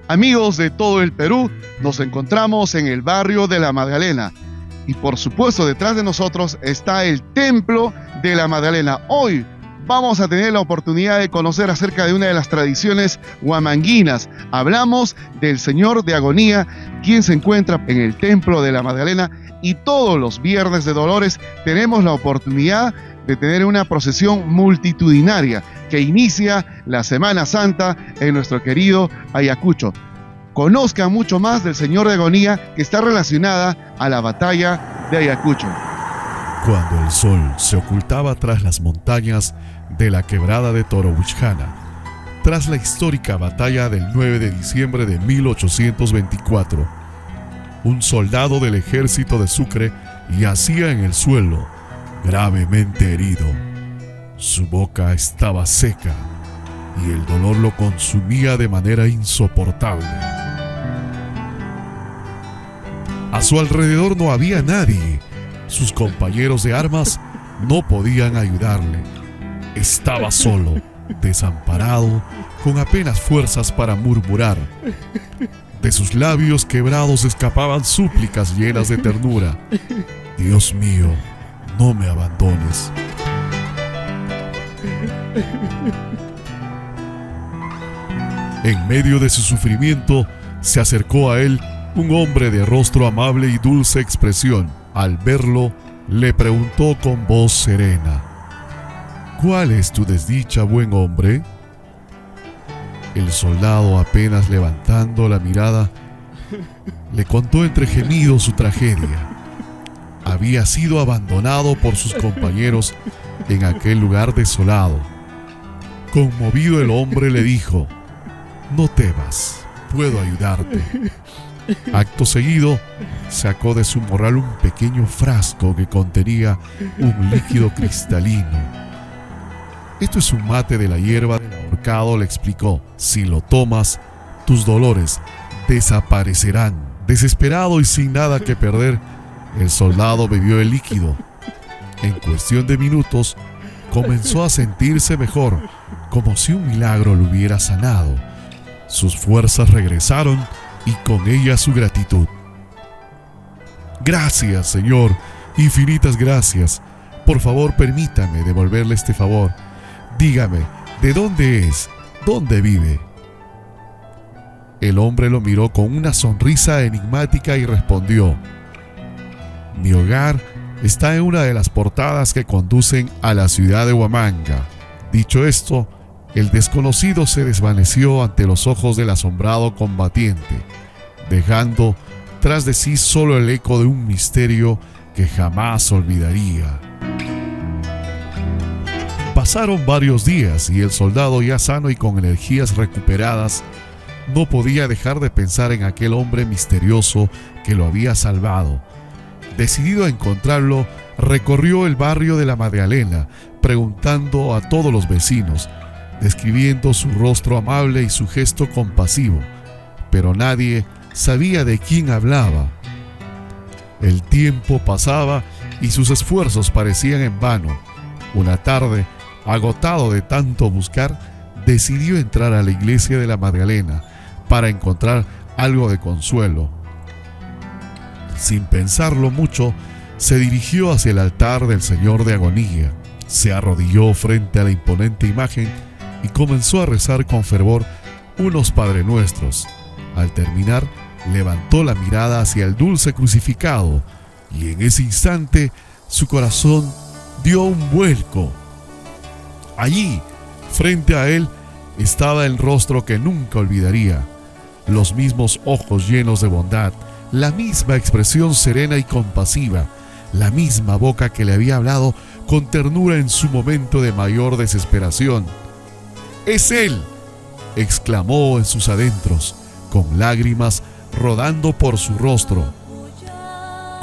Amigos de todo el Perú, nos encontramos en el barrio de La Magdalena. Y por supuesto, detrás de nosotros está el Templo de La Magdalena. Hoy vamos a tener la oportunidad de conocer acerca de una de las tradiciones huamanguinas. Hablamos del Señor de Agonía, quien se encuentra en el Templo de La Magdalena. Y todos los viernes de Dolores tenemos la oportunidad de tener una procesión multitudinaria que inicia la Semana Santa en nuestro querido Ayacucho. Conozcan mucho más del Señor de Agonía, que está relacionada a la batalla de Ayacucho. Cuando el sol se ocultaba tras las montañas de la quebrada de Torohuichana, tras la histórica batalla del 9 de diciembre de 1824, un soldado del ejército de Sucre yacía en el suelo, gravemente herido. Su boca estaba seca y el dolor lo consumía de manera insoportable. A su alrededor no había nadie. Sus compañeros de armas no podían ayudarle. Estaba solo, desamparado, con apenas fuerzas para murmurar. De sus labios quebrados escapaban súplicas llenas de ternura. Dios mío, no me abandones. En medio de su sufrimiento, se acercó a él un hombre de rostro amable y dulce expresión. Al verlo, le preguntó con voz serena: ¿cuál es tu desdicha, buen hombre? El soldado, apenas levantando la mirada, le contó entre gemidos su tragedia. Había sido abandonado por sus compañeros en aquel lugar desolado. Conmovido, el hombre le dijo: no temas, puedo ayudarte. Acto seguido, sacó de su morral un pequeño frasco que contenía un líquido cristalino. Esto es un mate de la hierba del ahorcado, le explicó. Si lo tomas, tus dolores desaparecerán. Desesperado y sin nada que perder, el soldado bebió el líquido. En cuestión de minutos, comenzó a sentirse mejor, como si un milagro lo hubiera sanado. Sus fuerzas regresaron y con ellas su gratitud. Gracias, Señor, infinitas gracias. Por favor, permítame devolverle este favor. Dígame, ¿de dónde es? ¿Dónde vive? El hombre lo miró con una sonrisa enigmática y respondió: mi hogar está en una de las portadas que conducen a la ciudad de Huamanga. Dicho esto, el desconocido se desvaneció ante los ojos del asombrado combatiente, dejando tras de sí solo el eco de un misterio que jamás olvidaría. Pasaron varios días y el soldado, ya sano y con energías recuperadas, no podía dejar de pensar en aquel hombre misterioso que lo había salvado. Decidido a encontrarlo, recorrió el barrio de La Magdalena, preguntando a todos los vecinos, describiendo su rostro amable y su gesto compasivo, pero nadie sabía de quién hablaba. El tiempo pasaba y sus esfuerzos parecían en vano. Una tarde, agotado de tanto buscar, decidió entrar a la iglesia de La Magdalena para encontrar algo de consuelo. Sin pensarlo mucho, se dirigió hacia el altar del Señor de Agonía, se arrodilló frente a la imponente imagen y comenzó a rezar con fervor unos Padre Nuestros. Al terminar, levantó la mirada hacia el dulce crucificado y en ese instante su corazón dio un vuelco. Allí, frente a él, estaba el rostro que nunca olvidaría, los mismos ojos llenos de bondad, la misma expresión serena y compasiva, la misma boca que le había hablado con ternura en su momento de mayor desesperación. ¡Es él!, exclamó en sus adentros, con lágrimas rodando por su rostro.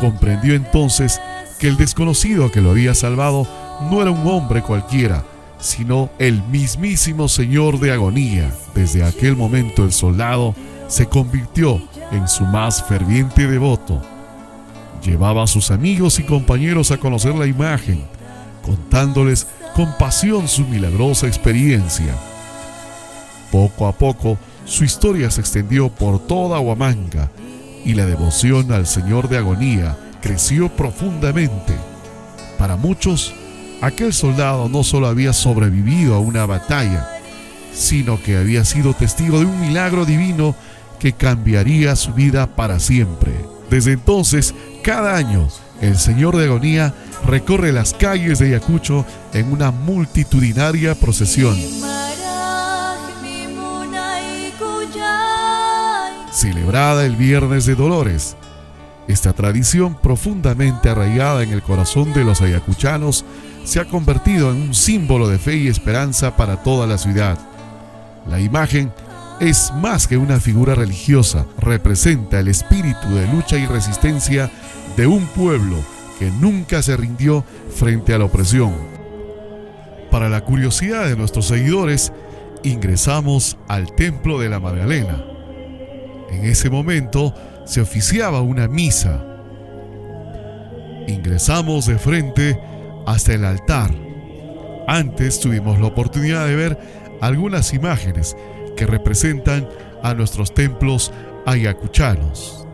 Comprendió entonces que el desconocido que lo había salvado no era un hombre cualquiera, sino el mismísimo Señor de Agonía. Desde aquel momento el soldado se convirtió en su más ferviente devoto. Llevaba a sus amigos y compañeros a conocer la imagen, contándoles con pasión su milagrosa experiencia. Poco a poco, Su historia se extendió por toda Huamanga y la devoción al Señor de Agonía creció profundamente. Para muchos, aquel soldado no solo había sobrevivido a una batalla, sino que había sido testigo de un milagro divino que cambiaría su vida para siempre. Desde entonces, cada año, el Señor de Agonía recorre las calles de Ayacucho en una multitudinaria procesión. Celebrada el Viernes de Dolores, esta tradición profundamente arraigada en el corazón de los ayacuchanos se ha convertido en un símbolo de fe y esperanza para toda la ciudad. La imagen es más que una figura religiosa, representa el espíritu de lucha y resistencia de un pueblo que nunca se rindió frente a la opresión. Para la curiosidad de nuestros seguidores, ingresamos al Templo de la Magdalena. En ese momento se oficiaba una misa. Ingresamos de frente hasta el altar. Antes tuvimos la oportunidad de ver algunas imágenes que representan a nuestros templos ayacuchanos.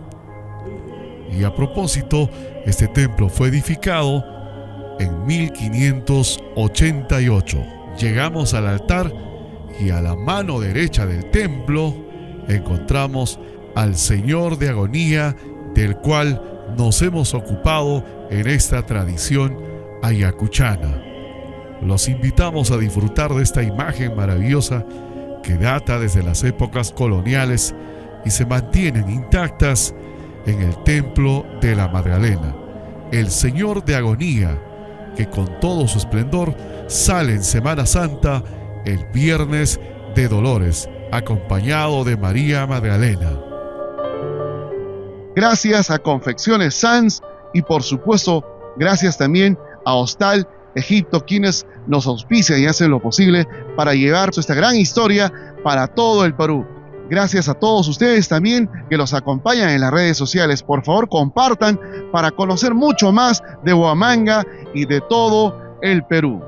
Y a propósito, este templo fue edificado en 1588. Llegamos al altar y a la mano derecha del templo encontramos al Señor de Agonía, del cual nos hemos ocupado en esta tradición ayacuchana. Los invitamos a disfrutar de esta imagen maravillosa que data desde las épocas coloniales y se mantienen intactas en el Templo de la Magdalena. El Señor de Agonía, que con todo su esplendor sale en Semana Santa el Viernes de Dolores, acompañado de María Magdalena. Gracias a Confecciones Sanz y por supuesto gracias también a Hostal Egipto, quienes nos auspician y hacen lo posible para llevar esta gran historia para todo el Perú. Gracias a todos ustedes también que los acompañan en las redes sociales. Por favor, compartan para conocer mucho más de Huamanga y de todo el Perú.